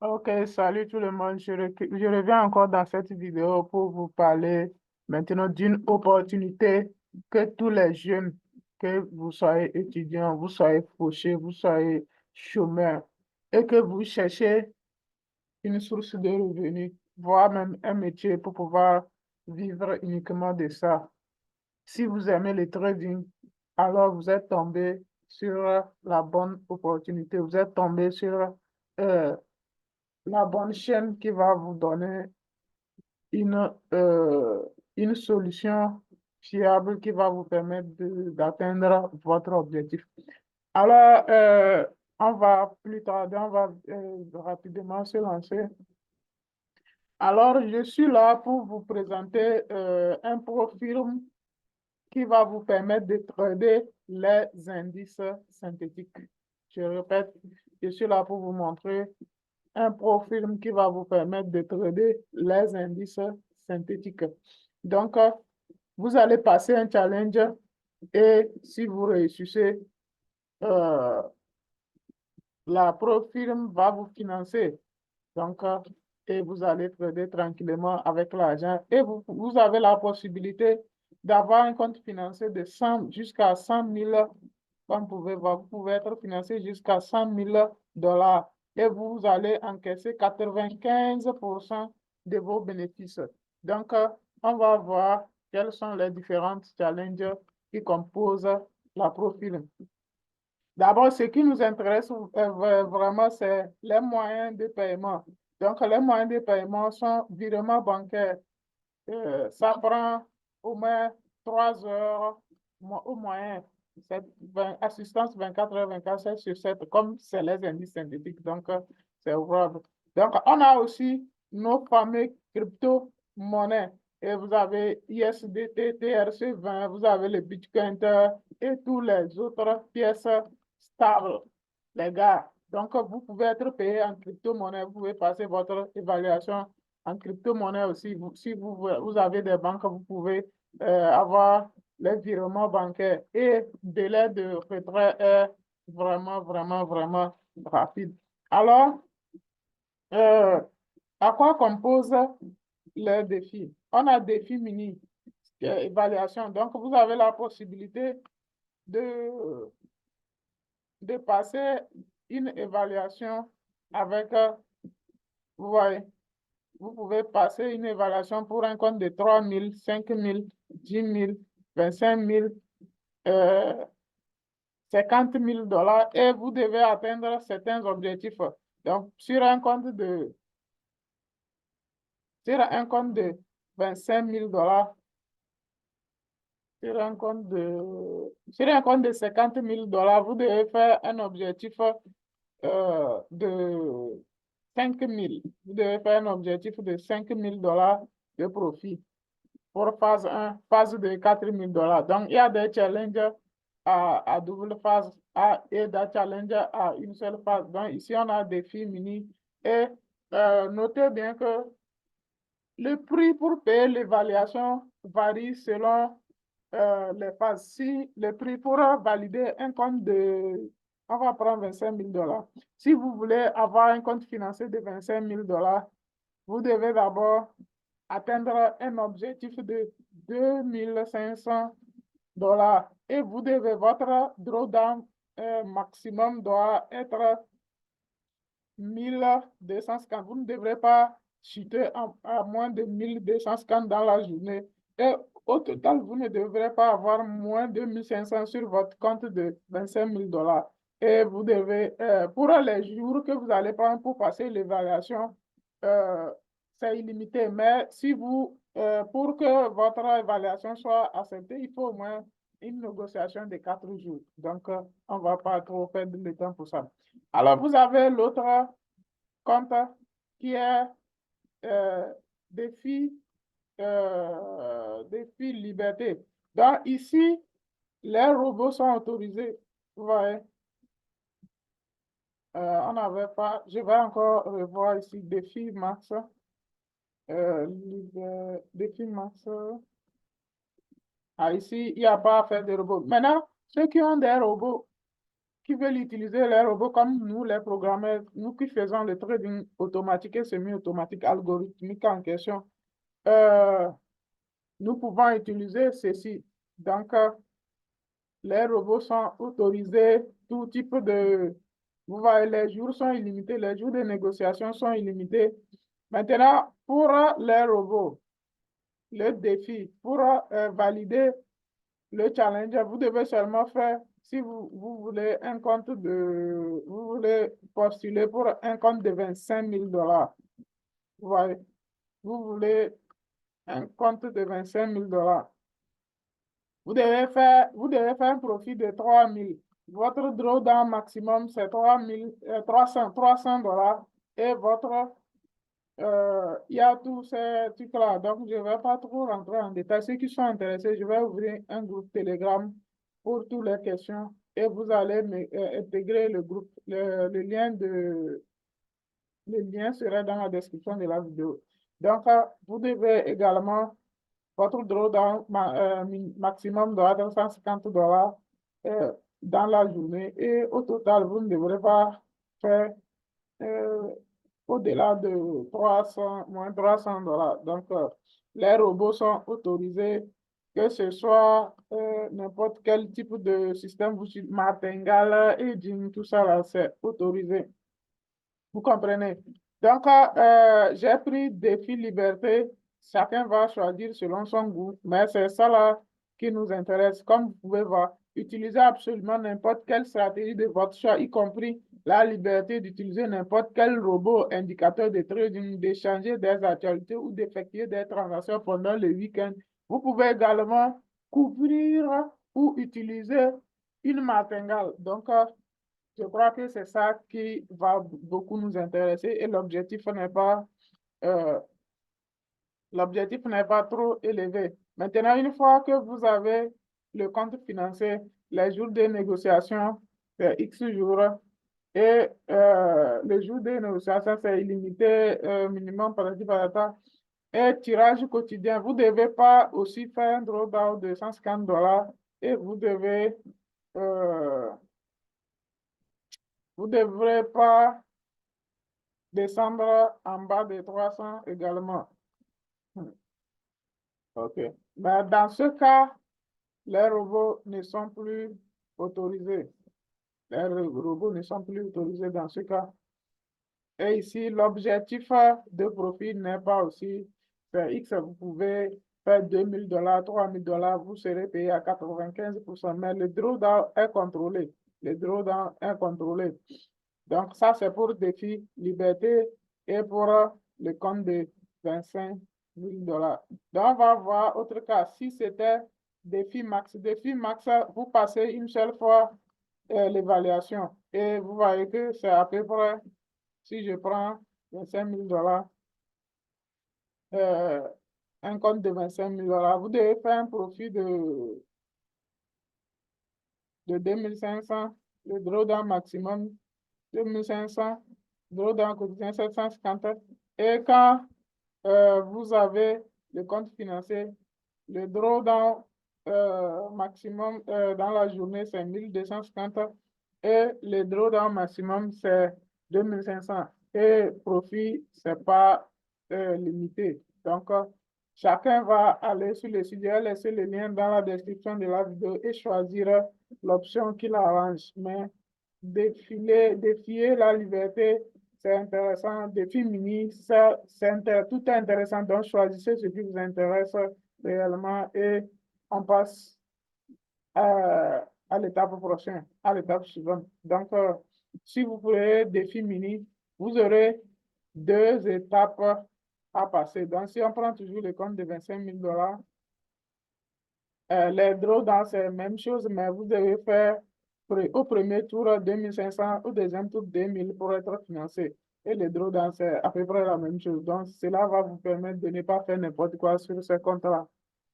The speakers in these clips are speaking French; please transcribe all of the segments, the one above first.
Ok, salut tout le monde. Je reviens encore dans cette vidéo pour vous parler maintenant d'une opportunité que tous les jeunes, que vous soyez étudiants, vous soyez fauchés, vous soyez chômeurs, et que vous cherchez une source de revenus, voire même un métier pour pouvoir vivre uniquement de ça. Si vous aimez le trading, alors vous êtes tombé sur la bonne opportunité, vous êtes tombé sur euh, la bonne chaîne qui va vous donner une, euh, une solution fiable qui va vous permettre d'atteindre votre objectif. Alors, on va plus tarder, on va rapidement se lancer. Alors, je suis là pour vous présenter un profil qui va vous permettre de trader les indices synthétiques. Je répète, je suis là pour vous montrer un profil qui va vous permettre de trader les indices synthétiques. Donc, vous allez passer un challenge et si vous réussissez, euh, la profil va vous financer. Donc, et vous allez trader tranquillement avec l'argent et vous avez la possibilité d'avoir un compte financier de 100 jusqu'à 100 000. Comme vous pouvez voir, vous pouvez être financé jusqu'à 100 000 dollars et vous allez encaisser 95% de vos bénéfices. Donc, on va voir quels sont les différents challenges qui composent la profil. D'abord, ce qui nous intéresse vraiment, c'est les moyens de paiement. Donc, les moyens de paiement sont virement bancaire. Ça prend au moins 3 heures au moyen. C'est assistance 24 heures, 24 heures sur 7, comme c'est les indices synthétiques. Donc, c'est ouvrable. Donc, on a aussi nos fameux crypto-monnaies. Et vous avez ISDT, TRC20, vous avez le Bitcoin et tous les autres pièces stables, les gars. Donc, vous pouvez être payé en crypto-monnaie, vous pouvez passer votre évaluation en crypto-monnaie aussi. Si vous avez des banques, vous pouvez avoir les virements bancaires et le délai de retrait est vraiment, vraiment, vraiment rapide. Alors, euh, à quoi compose le défi? On a défi mini, évaluation. Donc, vous avez la possibilité de, de passer une évaluation avec, vous voyez, vous pouvez passer une évaluation pour un compte de 3 000, 5 000, 10 000, 25 000, euh, 50 000 dollars et vous devez atteindre certains objectifs. Donc, sur un compte de 25 000 dollars, sur un compte de 50 000 dollars, vous devez faire un objectif de 5 000. Vous devez faire un objectif de 5 000 dollars de profit pour phase 1, phase de 4 000 dollars. Donc, il y a des challenges à double phase et des challenges à une seule phase. Donc, ici, on a des défi mini. Et notez bien que le prix pour payer l'évaluation varie selon les phases. Si le prix pour valider un compte on va prendre 25 000 dollars. Si vous voulez avoir un compte financier de 25 000 dollars, vous devez d'abord atteindre un objectif de 2 500 dollars et vous devez, votre drawdown maximum doit être 1 250. Vous ne devrez pas chuter à moins de 1 250 dans la journée. Et au total, vous ne devrez pas avoir moins de 1 500 sur votre compte de 25 000 dollars. Et vous devez, pour les jours que vous allez prendre pour passer l'évaluation, euh, c'est illimité. Mais si pour que votre évaluation soit acceptée, il faut au moins une négociation de 4 jours. Donc, on ne va pas trop perdre le temps pour ça. Alors, vous avez l'autre compte qui est euh, défi, défi liberté. Donc, ici, les robots sont autorisés. Vous voyez, on n'avait pas, je vais encore revoir ici, défi max, défi max. Ah, ici, il n'y a pas à faire de robots. Maintenant, ceux qui ont des robots qui veulent utiliser les robots comme nous, les programmeurs, nous qui faisons le trading automatique et semi-automatique algorithmique en question, euh, nous pouvons utiliser ceci. Donc, les robots sont autorisés, tout type de... Vous voyez, les jours sont illimités, les jours de négociation sont illimités. Maintenant, pour les robots, le défi, pour valider le challenge, vous devez seulement faire, si vous voulez un compte de... Vous voulez postuler pour un compte de 25 000 $. Vous voyez, vous voulez un compte de 25 000 $. Vous devez faire un profit de 3 000. Votre drawdown maximum, c'est 300 $. Et votre, il y a tous ces trucs-là. Donc, je ne vais pas trop rentrer en détail. Ceux qui sont intéressés, je vais ouvrir un groupe Telegram pour toutes les questions. Et vous allez intégrer le groupe. Le lien sera dans la description de la vidéo. Donc, vous devez également votre drawdown maximum doit être 150 $ dans la journée et au total, vous ne devrez pas faire euh, au-delà de 300, moins 300 $. Donc, les robots sont autorisés, que ce soit n'importe quel type de système, vous Martingale, Edging, tout ça là, c'est autorisé. Vous comprenez? Donc, j'ai pris défi liberté. Chacun va choisir selon son goût, mais c'est ça là qui nous intéresse. Comme vous pouvez voir, utilisez absolument n'importe quelle stratégie de votre choix, y compris la liberté d'utiliser n'importe quel robot indicateur de trading, d'échanger des actualités ou d'effectuer des transactions pendant le week-end. Vous pouvez également couvrir ou utiliser une martingale. Donc, je crois que c'est ça qui va beaucoup nous intéresser et euh, l'objectif n'est pas trop élevé. Maintenant, une fois que vous avez le compte financier, les jours de négociation, c'est X jours et le jour de négociation, c'est illimité, minimum par par et tirage quotidien. Vous ne devez pas aussi faire un drawdown de 150 $ et euh, vous devrez pas descendre en bas de 300 également. OK. Mais dans ce cas, les robots ne sont plus autorisés. Les robots ne sont plus autorisés dans ce cas. Et ici, l'objectif de profit n'est pas aussi faire X. Vous pouvez faire 2 000 $, 3 000 $, vous serez payé à 95%. Mais le drawdown est contrôlé. Le drawdown est contrôlé. Donc, ça, c'est pour défi liberté et pour le compte de 25 000 $. Donc, on va voir autre cas. Si c'était défi max. Défi max, vous passez une seule fois l'évaluation. Et vous voyez que c'est à peu près, si je prends 25 000 $, euh, un compte de 25 000 $, vous devez faire un profit de 2 500, le drawdown maximum 2 500, drawdown quotidien 750. Et quand vous avez le compte financier, le drawdown maximum dans la journée, c'est 1 250 et le drawdown maximum, c'est 2 500. Et profit, ce n'est pas limité. Donc, chacun va aller sur le site, je vais laisser le lien dans la description de la vidéo et choisir l'option qui l'arrange. Mais défier la liberté, c'est intéressant. Défi mini, ça, tout est intéressant. Donc, choisissez ce qui vous intéresse réellement et on passe à l'étape prochaine, à l'étape suivante. Donc, si vous voulez défi mini, vous aurez 2 étapes à passer. Donc, si on prend toujours le compte de 25 000 $, les drawdowns, c'est la même chose, mais vous devez faire au premier tour 2 500, au deuxième tour 2 000 pour être financé. Et les drawdowns, c'est à peu près la même chose. Donc, cela va vous permettre de ne pas faire n'importe quoi sur ce compte-là.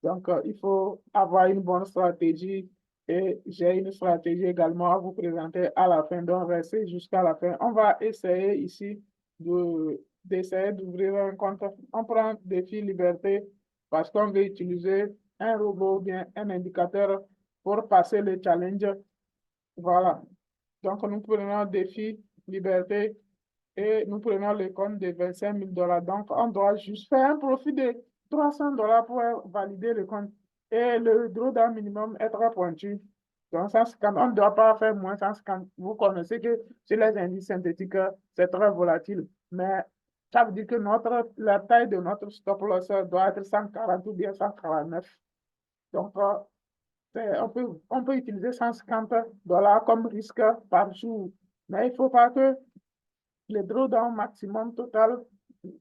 Donc, il faut avoir une bonne stratégie et j'ai une stratégie également à vous présenter à la fin. Donc, restez jusqu'à la fin. On va essayer ici d'essayer d'ouvrir un compte. On prend défi liberté parce qu'on veut utiliser un robot ou bien un indicateur pour passer le challenge. Voilà. Donc, nous prenons défi, liberté, et nous prenons le compte de 25 000 $. Donc, on doit juste faire un profit de 300 $ pour valider le compte. Et le drawdown minimum est très pointu. Donc, 150, on ne doit pas faire moins 150. Vous connaissez que sur les indices synthétiques, c'est très volatile. Mais ça veut dire que la taille de notre stop loss doit être 140 ou bien 149. Donc, on peut utiliser 150 $ comme risque par jour. Mais il ne faut pas que le drawdown maximum total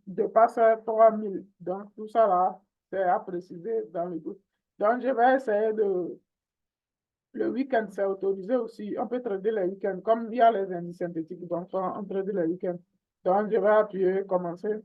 dépasse 3 000. Donc, tout ça là, c'est à préciser dans le doute. Donc, je vais essayer de. Le week-end, c'est autorisé aussi. On peut trader le week-end, comme il y a les indices synthétiques, donc on trade le week-end. Donc, je vais appuyer, commencer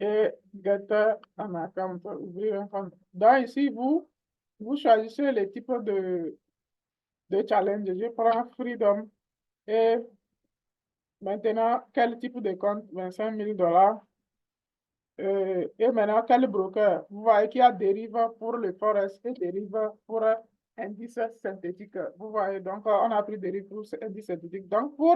et get un account, ouvrir un compte. Donc, ici, vous choisissez le type de challenge. Je prends Freedom et maintenant, quel type de compte? 25 000 $. Et maintenant, quel broker? Vous voyez qu'il y a dérive pour le Forex et dérive pour indice synthétique. Vous voyez, donc on a pris dérive pour indice synthétique. Donc, pour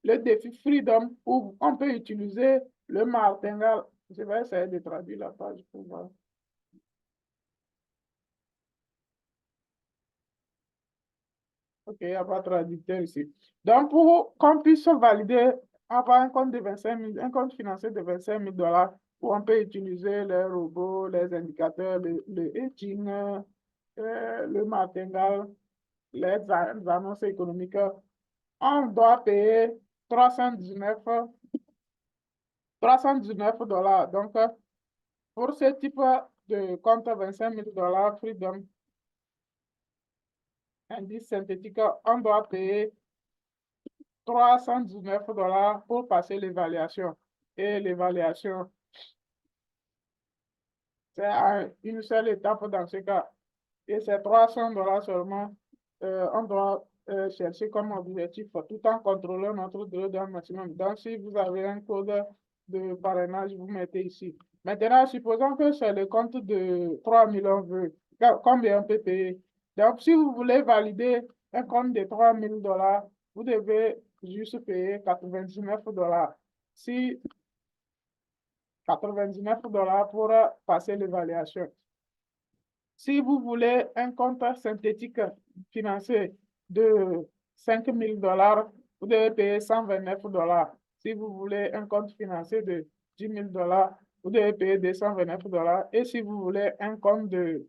le défi Freedom, où on peut utiliser le martingale. Je vais essayer de traduire la page pour voir. OK, il n'y a pas de traducteur ici. Donc, pour qu'on puisse valider, avoir un compte de 25 000, un compte financier de 25 000 $, où on peut utiliser les robots, les indicateurs, le hedging, le martingale, les annonces économiques, on doit payer 319, 319 $. Donc, pour ce type de compte 25 000 $ Freedom, indice synthétique, on doit payer 319 $ pour passer l'évaluation. Et l'évaluation, c'est une seule étape dans ce cas. Et c'est 300 $ seulement. On doit chercher comme objectif tout en contrôlant notre drawdown maximum. Donc, si vous avez un code de parrainage, vous mettez ici. Maintenant, supposons que c'est le compte de 3 000 on veut. Combien on peut payer? Donc, si vous voulez valider un compte de 3 000 $, vous devez juste payer 99 $. Si 99 $ pour passer l'évaluation. Si vous voulez un compte synthétique financier de 5 000 $, vous devez payer 129 $. Si vous voulez un compte financier de 10 000 $, vous devez payer 229 $. Et si vous voulez un compte de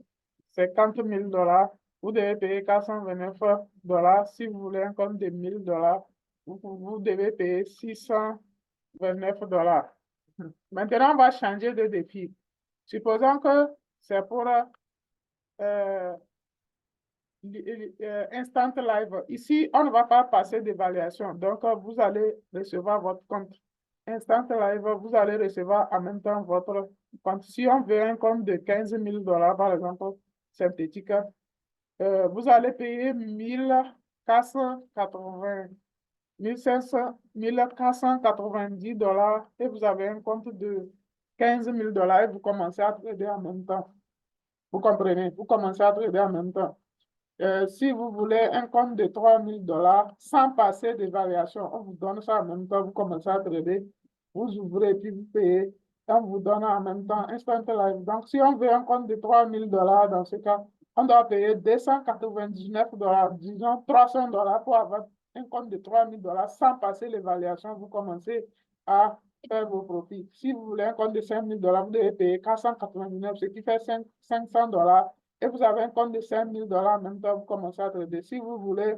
50 000 $, vous devez payer 429 $. Si vous voulez un compte de 1 000 $, vous devez payer 629 $. Maintenant, on va changer de défi. Supposons que c'est pour euh, instant live. Ici, on ne va pas passer d'évaluation. Donc, vous allez recevoir votre compte. Instant live, vous allez recevoir en même temps votre compte. Si on veut un compte de 15 000 $, par exemple, synthétique, vous allez payer 1480, 1500, 1490 $ et vous avez un compte de 15 000 $ et vous commencez à trader en même temps. Vous comprenez? Vous commencez à trader en même temps. Si vous voulez un compte de 3 000 $ sans passer d'évaluation, on vous donne ça en même temps, vous commencez à trader, vous ouvrez et puis vous payez, on vous donne en même temps Instant Live. Donc, si on veut un compte de 3 000 $ dans ce cas, on doit payer 299 $, disons 300 $ pour avoir un compte de 3 000 $ sans passer l'évaluation, vous commencez à faire vos profits. Si vous voulez un compte de 5 000 $, vous devez payer 499, ce qui fait 500 $ et vous avez un compte de 5 000 $ en même temps, vous commencez à trader. Si vous voulez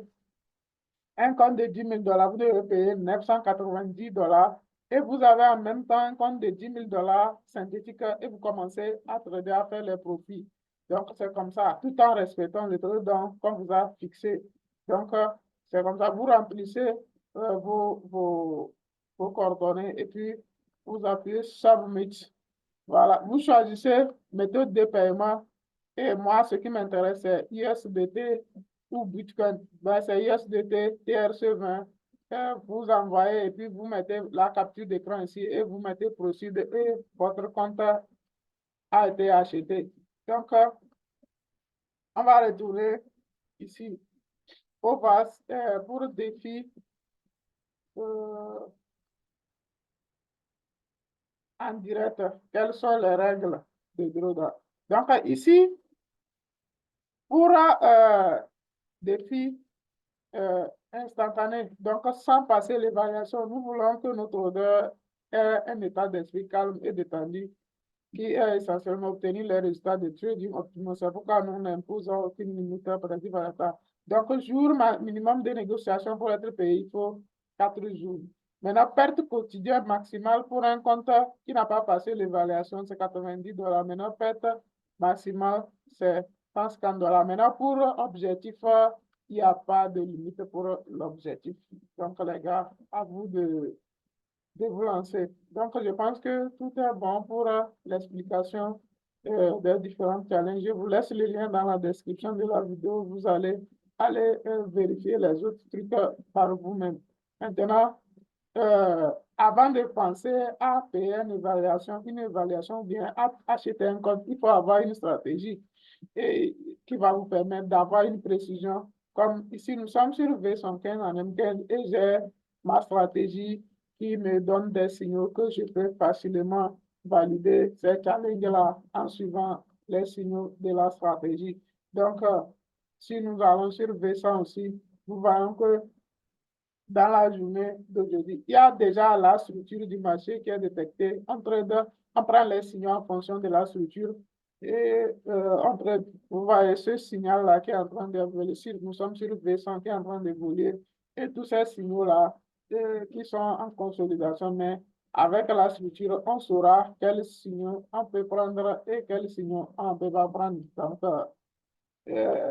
un compte de 10 000 $, vous devez payer 990 $ et vous avez en même temps un compte de 10 000 $ synthétique et vous commencez à trader, à faire les profits. Donc, c'est comme ça, tout en respectant le drawdown qu'on vous a fixé. Donc, c'est comme ça, vous remplissez vos coordonnées et puis vous appuyez Submit. Voilà, vous choisissez méthode de paiement et moi, ce qui m'intéresse, c'est USDT ou Bitcoin. Ben, c'est USDT, TRC20. Vous envoyez et puis vous mettez la capture d'écran ici et vous mettez Proceed et votre compte a été acheté. Donc, on va retourner ici. OVAS, pour défi euh, en direct, quelles sont les règles de droit? Donc, ici, pour défi instantané, donc sans passer l'évaluation, nous voulons que notre odeur ait un état d'esprit calme et détendu qui est essentiellement obtenir les résultats de trading optimum. C'est pourquoi nous n'imposons aucune limite préventive à l'état. Donc, jour minimum de négociation pour être payé, il faut 4 jours. Maintenant, perte quotidienne maximale pour un compte qui n'a pas passé l'évaluation, c'est $90. Maintenant, perte maximale, c'est $150. Maintenant, pour objectif, il n'y a pas de limite pour l'objectif. Donc, les gars, à vous de vous lancer. Donc, je pense que tout est bon pour l'explication des différents challenges. Je vous laisse le lien dans la description de la vidéo. Vous allez aller vérifier les autres trucs par vous-même. Maintenant, avant de penser à payer une évaluation ou bien à acheter un compte, il faut avoir une stratégie et, qui va vous permettre d'avoir une précision. Comme ici, nous sommes sur V115 en M15 et j'ai ma stratégie qui me donne des signaux que je peux facilement valider ces challenges-là en suivant les signaux de la stratégie. Donc, si nous allons sur V100 aussi, nous voyons que dans la journée d'aujourd'hui, il y a déjà la structure du marché qui est détectée. On prend les signaux en fonction de la structure et vous voyez ce signal-là qui est en train d'évoluer. Nous sommes sur V100 qui est en train d'évoluer et tous ces signaux-là qui sont en consolidation, mais avec la structure, on saura quels signaux on peut prendre et quels signaux on ne peut pas prendre. Donc, euh,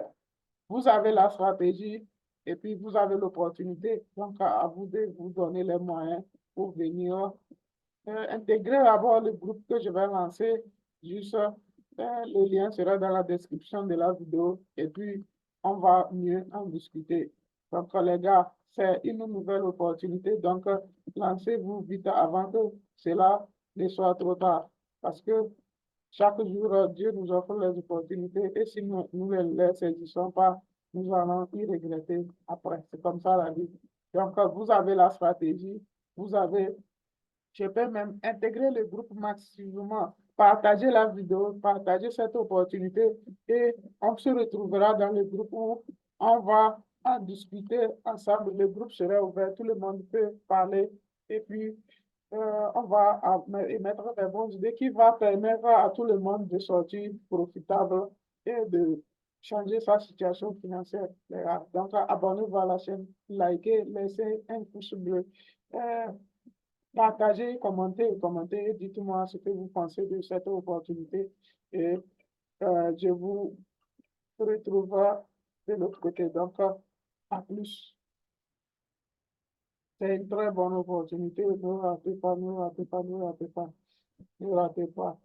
vous avez la stratégie et puis vous avez l'opportunité. Donc, à vous de vous donner les moyens pour venir intégrer d'abord le groupe que je vais lancer. Juste, le lien sera dans la description de la vidéo et puis on va mieux en discuter. Donc, les gars, c'est une nouvelle opportunité. Donc, lancez-vous vite avant que cela ne soit trop tard. Parce que chaque jour, Dieu nous offre les opportunités et si nous ne les saisissons pas, nous allons y regretter après. C'est comme ça la vie. Donc, vous avez la stratégie, vous avez, je peux même intégrer le groupe massivement, partager la vidéo, partager cette opportunité et on se retrouvera dans le groupe où on va en discuter ensemble. Le groupe sera ouvert, tout le monde peut parler et puis on va émettre des bonnes idées qui va permettre à tout le monde de sortir profitable et de changer sa situation financière. Donc, abonnez-vous à la chaîne, likez, laissez un pouce bleu. Euh, Partagez, commentez, dites-moi ce que vous pensez de cette opportunité et je vous retrouve de l'autre côté. Donc, à plus. C'est une très bonne opportunité. Ne ratez pas, ne ratez pas, ne ratez pas, ne ratez pas.